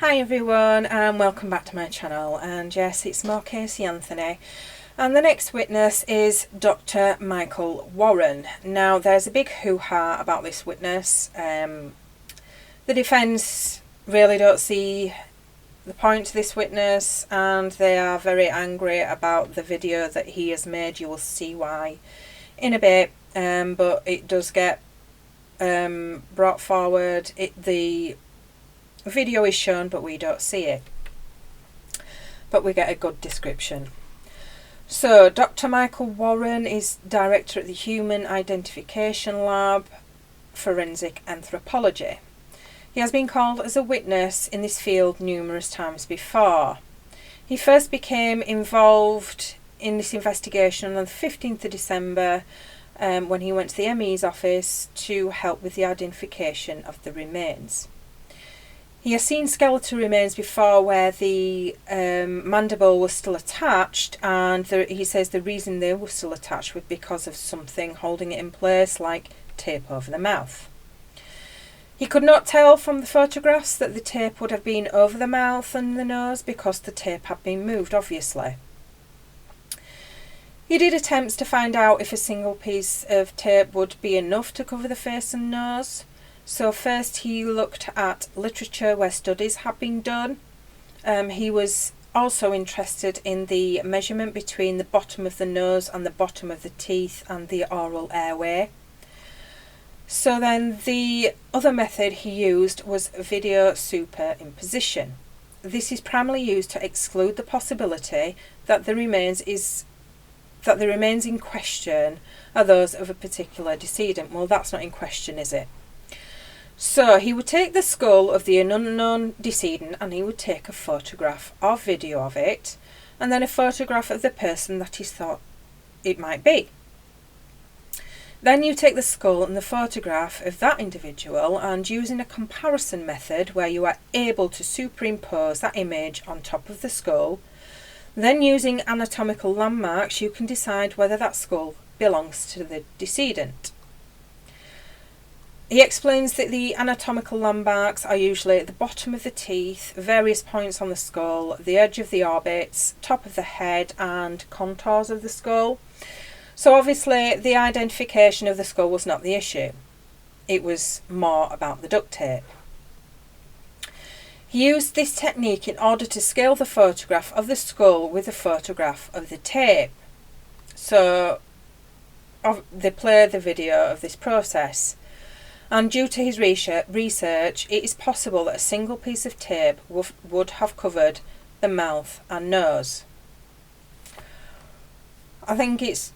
Hi everyone and welcome back to my channel, and yes, it's more Casey Anthony, and the next witness is Dr. Michael Warren. Now there's a big hoo-ha about this witness. The defence really don't see the point to this witness and they are very angry about the video that he has made. You will see why in a bit, but it does get brought forward. The video is shown but we don't see it, but we get a good description. So Dr. Michael Warren is director at the Human Identification Lab, Forensic Anthropology. He has been called as a witness in this field numerous times before. He first became involved in this investigation on the 15th of December when he went to the ME's office to help with the identification of the remains. He has seen skeletal remains before where the mandible was still attached, and he says the reason they were still attached was because of something holding it in place, like tape over the mouth. He could not tell from the photographs that the tape would have been over the mouth and the nose because the tape had been moved, obviously. He did attempts to find out if a single piece of tape would be enough to cover the face and nose. So first he looked at literature where studies had been done. He was also interested in the measurement between the bottom of the nose and the bottom of the teeth and the oral airway. So then the other method he used was video superimposition. This is primarily used to exclude the possibility that the remains in question are those of a particular decedent. Well, that's not in question, is it? So he would take the skull of the unknown decedent and he would take a photograph or video of it, and then a photograph of the person that he thought it might be. Then you take the skull and the photograph of that individual, and using a comparison method where you are able to superimpose that image on top of the skull, then using anatomical landmarks you can decide whether that skull belongs to the decedent. He explains that the anatomical landmarks are usually at the bottom of the teeth, various points on the skull, the edge of the orbits, top of the head and contours of the skull. So obviously the identification of the skull was not the issue. It was more about the duct tape. He used this technique in order to scale the photograph of the skull with a photograph of the tape. So they play the video of this process. And due to his research, it is possible that a single piece of tape would have covered the mouth and nose. I think it's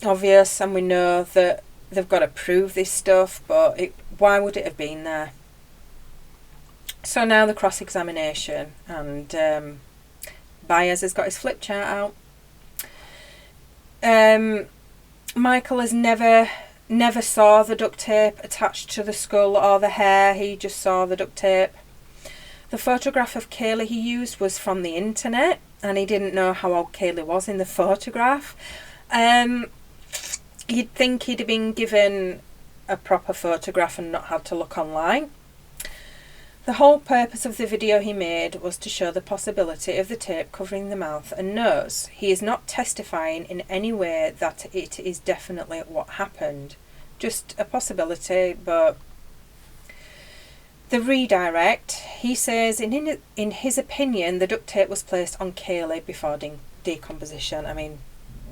obvious, and we know that they've got to prove this stuff, but why would it have been there? So now the cross-examination, and Byers has got his flip chart out. Michael has never saw the duct tape attached to the skull or the hair. He just saw the duct tape. The photograph of Kaylee he used was from the internet, and he didn't know how old Kaylee was in the photograph. You'd think he'd have been given a proper photograph and not had to look online. The whole purpose of the video he made was to show the possibility of the tape covering the mouth and nose. He is not testifying in any way that it is definitely what happened. Just a possibility, but the redirect, he says in his opinion the duct tape was placed on Kaylee before decomposition. I mean,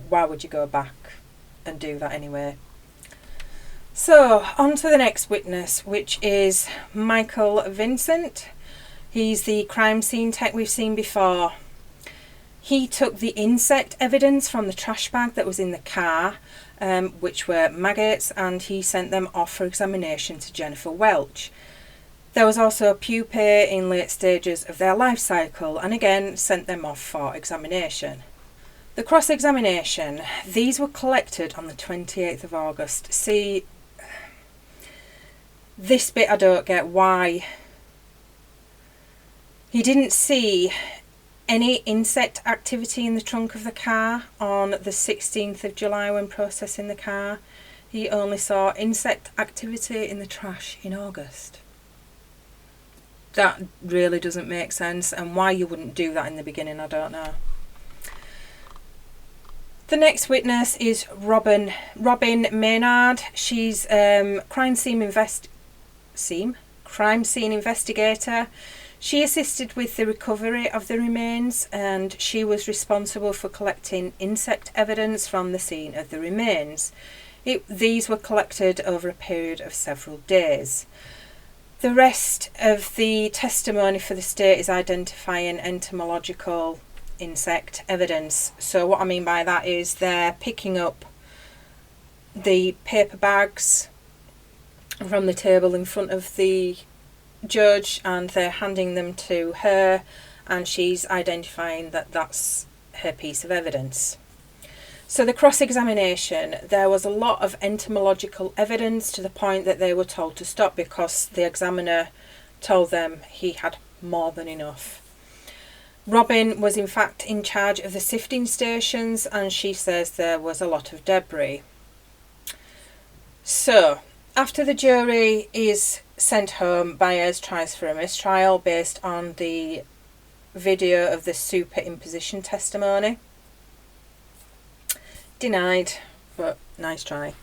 why would you go back and do that anyway? So, on to the next witness, which is Michael Vincent. He's the crime scene tech we've seen before. He took the insect evidence from the trash bag that was in the car, which were maggots, and he sent them off for examination to Jennifer Welch. There was also pupae in late stages of their life cycle, and again sent them off for examination. The cross-examination, these were collected on the 28th of August. See, this bit I don't get why. He didn't see any insect activity in the trunk of the car on the 16th of July when processing the car. He only saw insect activity in the trash in August. That really doesn't make sense, and why you wouldn't do that in the beginning, I don't know. The next witness is Robin Maynard. She's crime scene investigator. She assisted with the recovery of the remains, and she was responsible for collecting insect evidence from the scene of the remains. These were collected over a period of several days. The rest of the testimony for the state is identifying entomological insect evidence. So what I mean by that is they're picking up the paper bags from the table in front of the judge, and they're handing them to her, and she's identifying that that's her piece of evidence. So the cross-examination, there was a lot of entomological evidence to the point that they were told to stop because the examiner told them he had more than enough. Robin was in fact in charge of the sifting stations, and she says there was a lot of debris. So after the jury is sent home, Byers tries for a mistrial based on the video of the superimposition testimony. Denied, but nice try.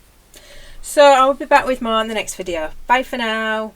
So I will be back with more in the next video. Bye for now.